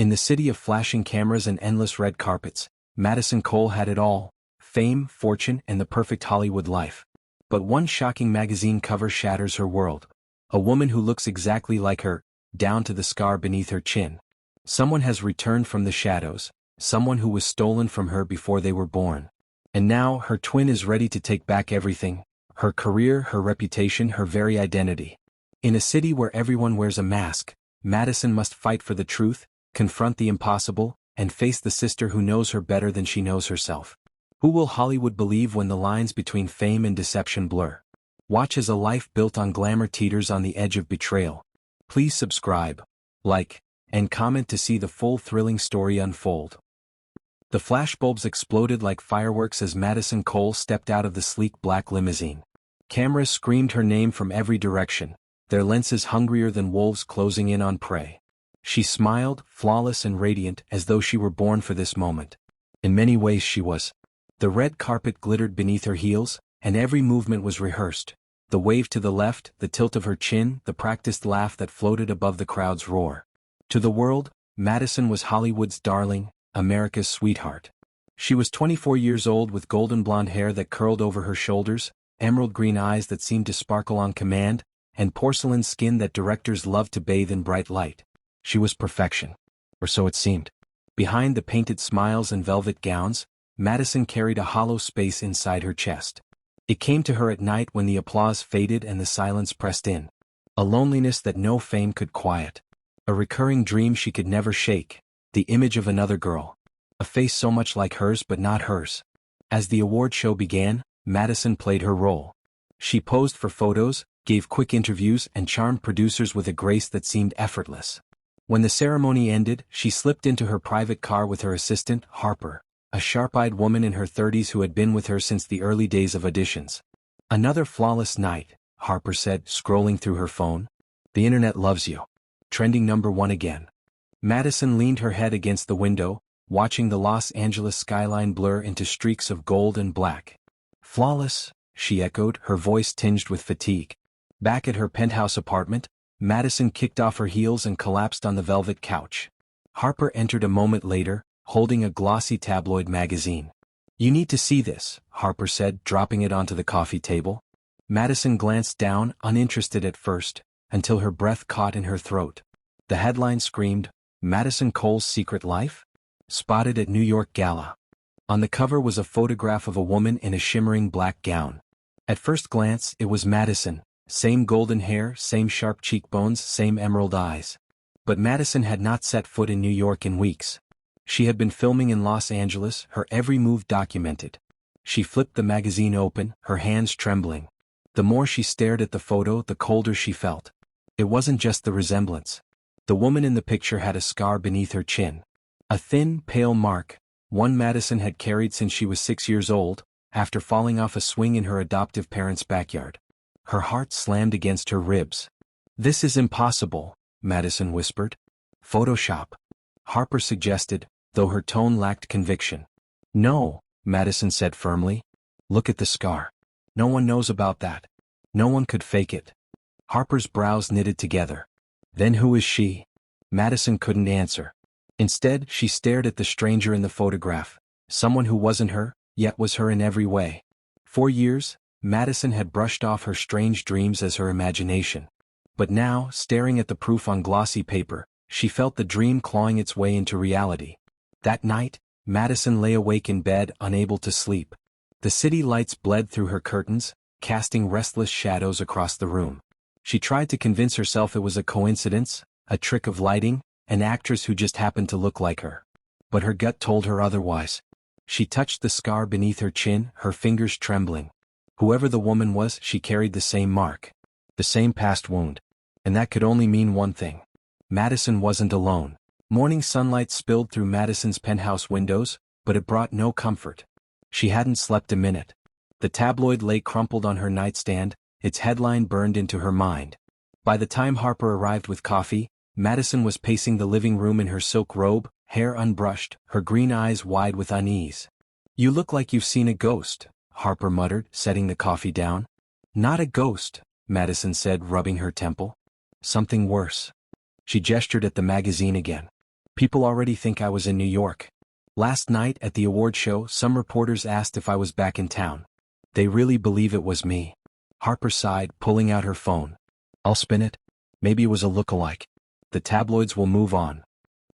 In the city of flashing cameras and endless red carpets, Madison Cole had it all: fame, fortune, and the perfect Hollywood life. But one shocking magazine cover shatters her world. A woman who looks exactly like her, down to the scar beneath her chin. Someone has returned from the shadows, someone who was stolen from her before they were born. And now her twin is ready to take back everything: her career, her reputation, her very identity. In a city where everyone wears a mask, Madison must fight for the truth, confront the impossible, and face the sister who knows her better than she knows herself. Who will Hollywood believe when the lines between fame and deception blur? Watch as a life built on glamour teeters on the edge of betrayal. Please subscribe, like, and comment to see the full thrilling story unfold. The flashbulbs exploded like fireworks as Madison Cole stepped out of the sleek black limousine. Cameras screamed her name from every direction, their lenses hungrier than wolves closing in on prey. She smiled, flawless and radiant, as though she were born for this moment. In many ways she was. The red carpet glittered beneath her heels, and every movement was rehearsed. The wave to the left, the tilt of her chin, the practiced laugh that floated above the crowd's roar. To the world, Madison was Hollywood's darling, America's sweetheart. She was 24 years old with golden blonde hair that curled over her shoulders, emerald green eyes that seemed to sparkle on command, and porcelain skin that directors loved to bathe in bright light. She was perfection. Or so it seemed. Behind the painted smiles and velvet gowns, Madison carried a hollow space inside her chest. It came to her at night when the applause faded and the silence pressed in. A loneliness that no fame could quiet. A recurring dream she could never shake. The image of another girl. A face so much like hers but not hers. As the award show began, Madison played her role. She posed for photos, gave quick interviews, and charmed producers with a grace that seemed effortless. When the ceremony ended, she slipped into her private car with her assistant, Harper, a sharp-eyed woman in her 30s who had been with her since the early days of auditions. "Another flawless night," Harper said, scrolling through her phone. "The internet loves you. Trending #1 again." Madison leaned her head against the window, watching the Los Angeles skyline blur into streaks of gold and black. "Flawless," she echoed, her voice tinged with fatigue. Back at her penthouse apartment, Madison kicked off her heels and collapsed on the velvet couch. Harper entered a moment later, holding a glossy tabloid magazine. "You need to see this," Harper said, dropping it onto the coffee table. Madison glanced down, uninterested at first, until her breath caught in her throat. The headline screamed, "Madison Cole's Secret Life? Spotted at New York Gala." On the cover was a photograph of a woman in a shimmering black gown. At first glance, it was Madison. Same golden hair, same sharp cheekbones, same emerald eyes. But Madison had not set foot in New York in weeks. She had been filming in Los Angeles, her every move documented. She flipped the magazine open, her hands trembling. The more she stared at the photo, the colder she felt. It wasn't just the resemblance. The woman in the picture had a scar beneath her chin. A thin, pale mark, one Madison had carried since she was 6 years old, after falling off a swing in her adoptive parents' backyard. Her heart slammed against her ribs. "This is impossible," Madison whispered. "Photoshop," Harper suggested, though her tone lacked conviction. "No," Madison said firmly. "Look at the scar. No one knows about that. No one could fake it." Harper's brows knitted together. "Then who is she?" Madison couldn't answer. Instead, she stared at the stranger in the photograph, someone who wasn't her, yet was her in every way. For years, Madison had brushed off her strange dreams as her imagination. But now, staring at the proof on glossy paper, she felt the dream clawing its way into reality. That night, Madison lay awake in bed, unable to sleep. The city lights bled through her curtains, casting restless shadows across the room. She tried to convince herself it was a coincidence, a trick of lighting, an actress who just happened to look like her. But her gut told her otherwise. She touched the scar beneath her chin, her fingers trembling. Whoever the woman was, she carried the same mark. The same past wound. And that could only mean one thing. Madison wasn't alone. Morning sunlight spilled through Madison's penthouse windows, but it brought no comfort. She hadn't slept a minute. The tabloid lay crumpled on her nightstand, its headline burned into her mind. By the time Harper arrived with coffee, Madison was pacing the living room in her silk robe, hair unbrushed, her green eyes wide with unease. "You look like you've seen a ghost," Harper muttered, setting the coffee down. "Not a ghost," Madison said, rubbing her temple. "Something worse." She gestured at the magazine again. People already think I was in New York. Last night at the award show, some reporters asked if I was back in town. They really believe it was me. Harper sighed, pulling out her phone. I'll spin it. Maybe it was a look-alike. The tabloids will move on.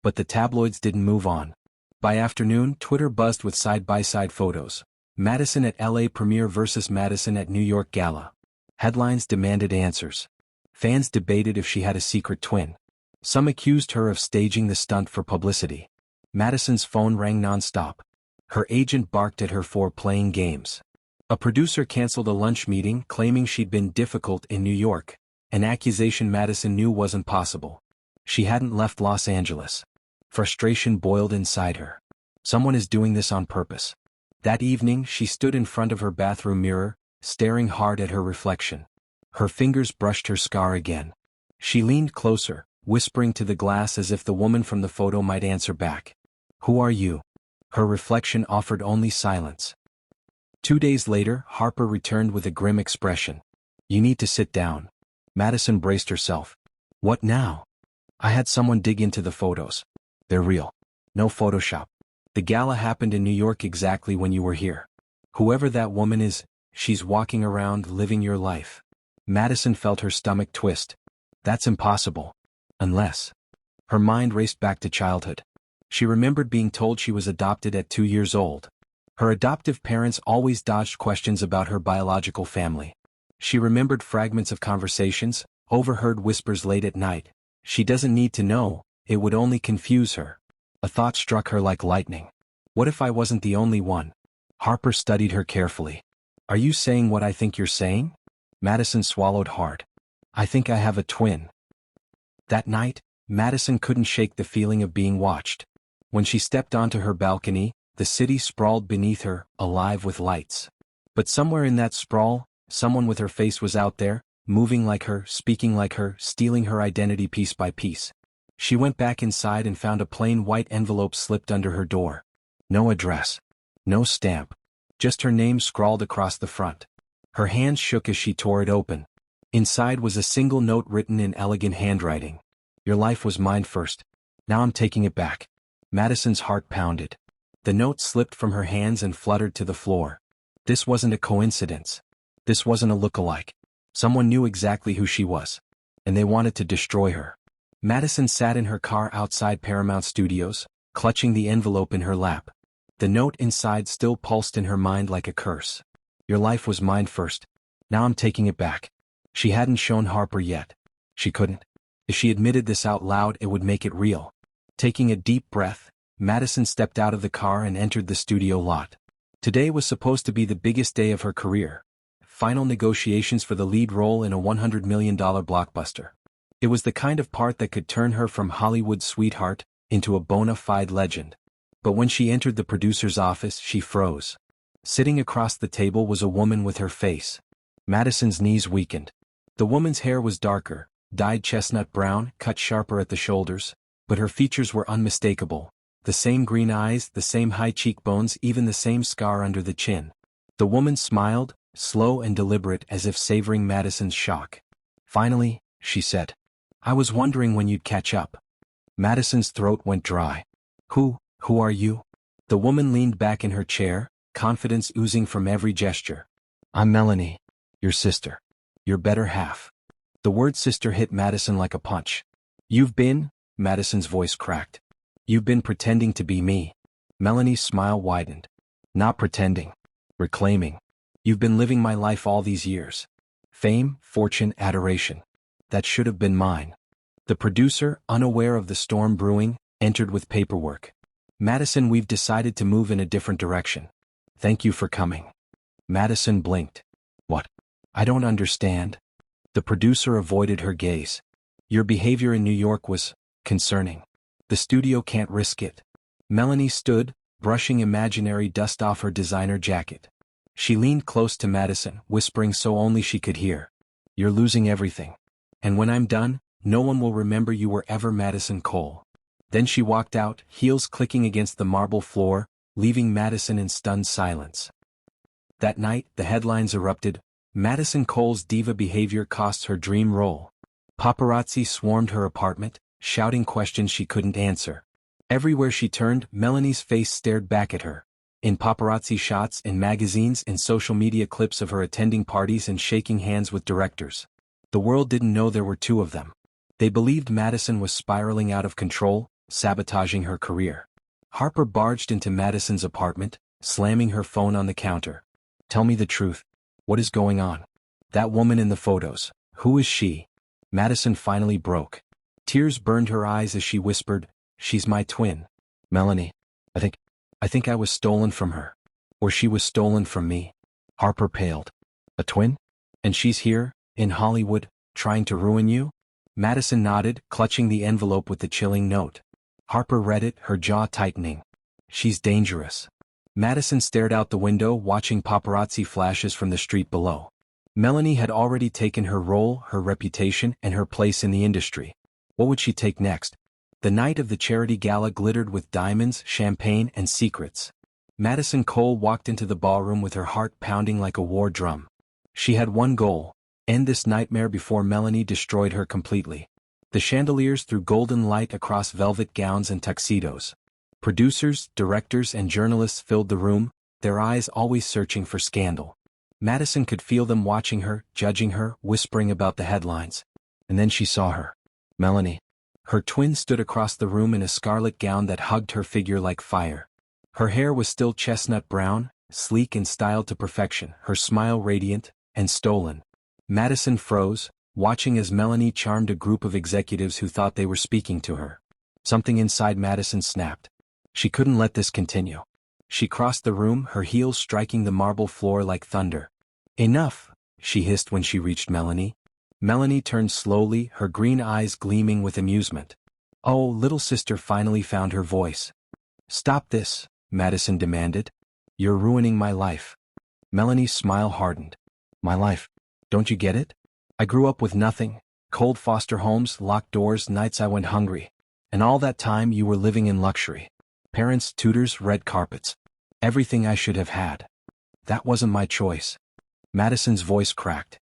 But the tabloids didn't move on. By afternoon, Twitter buzzed with side-by-side photos. Madison at LA premiere versus Madison at New York gala. Headlines demanded answers. Fans debated if she had a secret twin. Some accused her of staging the stunt for publicity. Madison's phone rang non-stop. Her agent barked at her for playing games. A producer canceled a lunch meeting claiming she'd been difficult in New York, an accusation Madison knew wasn't possible. She hadn't left Los Angeles. Frustration boiled inside her. Someone is doing this on purpose. That evening she stood in front of her bathroom mirror, staring hard at her reflection. Her fingers brushed her scar again. She leaned closer, whispering to the glass as if the woman from the photo might answer back. Who are you? Her reflection offered only silence. 2 days later, Harper returned with a grim expression. You need to sit down. Madison braced herself. What now? I had someone dig into the photos. They're real. No Photoshop. The gala happened in New York exactly when you were here. Whoever that woman is, she's walking around living your life. Madison felt her stomach twist. That's impossible. Unless. Her mind raced back to childhood. She remembered being told she was adopted at 2 years old. Her adoptive parents always dodged questions about her biological family. She remembered fragments of conversations, overheard whispers late at night. She doesn't need to know, it would only confuse her. A thought struck her like lightning. What if I wasn't the only one? Harper studied her carefully. Are you saying what I think you're saying? Madison swallowed hard. I think I have a twin. That night, Madison couldn't shake the feeling of being watched. When she stepped onto her balcony, the city sprawled beneath her, alive with lights. But somewhere in that sprawl, someone with her face was out there, moving like her, speaking like her, stealing her identity piece by piece. She went back inside and found a plain white envelope slipped under her door. No address. No stamp. Just her name scrawled across the front. Her hands shook as she tore it open. Inside was a single note written in elegant handwriting. Your life was mine first. Now I'm taking it back. Madison's heart pounded. The note slipped from her hands and fluttered to the floor. This wasn't a coincidence. This wasn't a look-alike. Someone knew exactly who she was. And they wanted to destroy her. Madison sat in her car outside Paramount Studios, clutching the envelope in her lap. The note inside still pulsed in her mind like a curse. Your life was mine first. Now I'm taking it back. She hadn't shown Harper yet. She couldn't. If she admitted this out loud, it would make it real. Taking a deep breath, Madison stepped out of the car and entered the studio lot. Today was supposed to be the biggest day of her career. Final negotiations for the lead role in a $100 million blockbuster. It was the kind of part that could turn her from Hollywood's sweetheart into a bona fide legend. But when she entered the producer's office, she froze. Sitting across the table was a woman with her face. Madison's knees weakened. The woman's hair was darker, dyed chestnut brown, cut sharper at the shoulders, but her features were unmistakable. The same green eyes, the same high cheekbones, even the same scar under the chin. The woman smiled, slow and deliberate, as if savoring Madison's shock. Finally, she said. I was wondering when you'd catch up. Madison's throat went dry. Who are you? The woman leaned back in her chair, confidence oozing from every gesture. I'm Melanie, your sister. Your better half. The word sister hit Madison like a punch. You've been, Madison's voice cracked. You've been pretending to be me. Melanie's smile widened. Not pretending. Reclaiming. You've been living my life all these years. Fame, fortune, adoration. That should have been mine. The producer, unaware of the storm brewing, entered with paperwork. Madison, we've decided to move in a different direction. Thank you for coming. Madison blinked. What? I don't understand. The producer avoided her gaze. Your behavior in New York was concerning. The studio can't risk it. Melanie stood, brushing imaginary dust off her designer jacket. She leaned close to Madison, whispering so only she could hear. You're losing everything. And when I'm done, no one will remember you were ever Madison Cole. Then she walked out, heels clicking against the marble floor, leaving Madison in stunned silence. That night, the headlines erupted. Madison Cole's diva behavior costs her dream role. Paparazzi swarmed her apartment, shouting questions she couldn't answer. Everywhere she turned, Melanie's face stared back at her. In paparazzi shots, in magazines, in social media clips of her attending parties and shaking hands with directors. The world didn't know there were two of them. They believed Madison was spiraling out of control, sabotaging her career. Harper barged into Madison's apartment, slamming her phone on the counter. "Tell me the truth. What is going on? That woman in the photos, who is she?" Madison finally broke. Tears burned her eyes as she whispered, "She's my twin. Melanie. I think I was stolen from her. Or she was stolen from me." Harper paled. "A twin? And she's here, in Hollywood, trying to ruin you?" Madison nodded, clutching the envelope with the chilling note. Harper read it, her jaw tightening. "She's dangerous." Madison stared out the window, watching paparazzi flashes from the street below. Melanie had already taken her role, her reputation, and her place in the industry. What would she take next? The night of the charity gala glittered with diamonds, champagne, and secrets. Madison Cole walked into the ballroom with her heart pounding like a war drum. She had one goal: end this nightmare before Melanie destroyed her completely. The chandeliers threw golden light across velvet gowns and tuxedos. Producers, directors, and journalists filled the room, their eyes always searching for scandal. Madison could feel them watching her, judging her, whispering about the headlines. And then she saw her. Melanie. Her twin stood across the room in a scarlet gown that hugged her figure like fire. Her hair was still chestnut brown, sleek and styled to perfection, her smile radiant and stolen. Madison froze, watching as Melanie charmed a group of executives who thought they were speaking to her. Something inside Madison snapped. She couldn't let this continue. She crossed the room, her heels striking the marble floor like thunder. "Enough," she hissed when she reached Melanie. Melanie turned slowly, her green eyes gleaming with amusement. "Oh, little sister," finally found her voice. "Stop this," Madison demanded. "You're ruining my life." Melanie's smile hardened. "My life? Don't you get it? I grew up with nothing, cold foster homes, locked doors, nights I went hungry. And all that time you were living in luxury. Parents, tutors, red carpets. Everything I should have had. That wasn't my choice." Madison's voice cracked.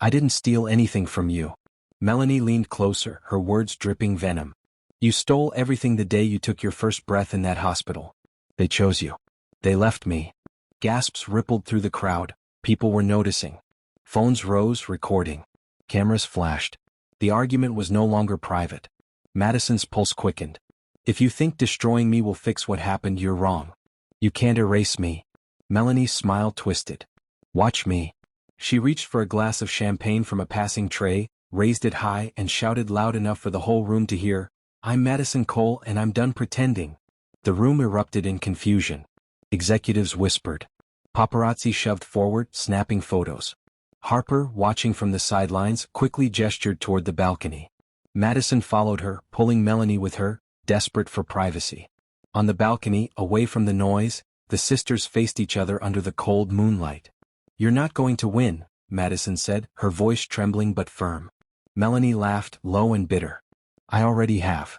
"I didn't steal anything from you." Melanie leaned closer, her words dripping venom. "You stole everything the day you took your first breath in that hospital. They chose you. They left me." Gasps rippled through the crowd. People were noticing. Phones rose, recording. Cameras flashed. The argument was no longer private. Madison's pulse quickened. "If you think destroying me will fix what happened, you're wrong. You can't erase me." Melanie's smile twisted. "Watch me." She reached for a glass of champagne from a passing tray, raised it high, and shouted loud enough for the whole room to hear, "I'm Madison Cole and I'm done pretending." The room erupted in confusion. Executives whispered. Paparazzi shoved forward, snapping photos. Harper, watching from the sidelines, quickly gestured toward the balcony. Madison followed her, pulling Melanie with her, desperate for privacy. On the balcony, away from the noise, the sisters faced each other under the cold moonlight. "You're not going to win," Madison said, her voice trembling but firm. Melanie laughed, low and bitter. "I already have."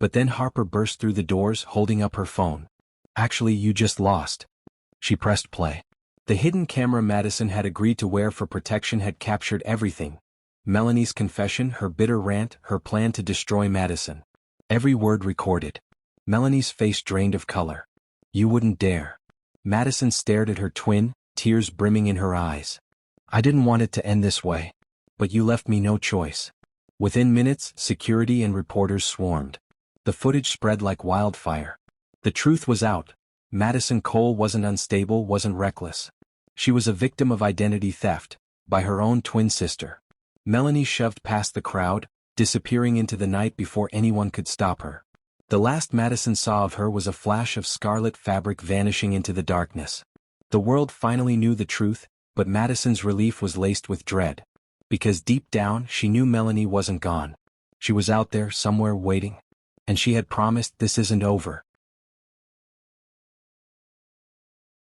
But then Harper burst through the doors, holding up her phone. "Actually, you just lost." She pressed play. The hidden camera Madison had agreed to wear for protection had captured everything. Melanie's confession, her bitter rant, her plan to destroy Madison. Every word recorded. Melanie's face drained of color. "You wouldn't dare." Madison stared at her twin, tears brimming in her eyes. "I didn't want it to end this way. But you left me no choice." Within minutes, security and reporters swarmed. The footage spread like wildfire. The truth was out. Madison Cole wasn't unstable, wasn't reckless. She was a victim of identity theft, by her own twin sister. Melanie shoved past the crowd, disappearing into the night before anyone could stop her. The last Madison saw of her was a flash of scarlet fabric vanishing into the darkness. The world finally knew the truth, but Madison's relief was laced with dread. Because deep down, she knew Melanie wasn't gone. She was out there, somewhere waiting. And she had promised, "This isn't over."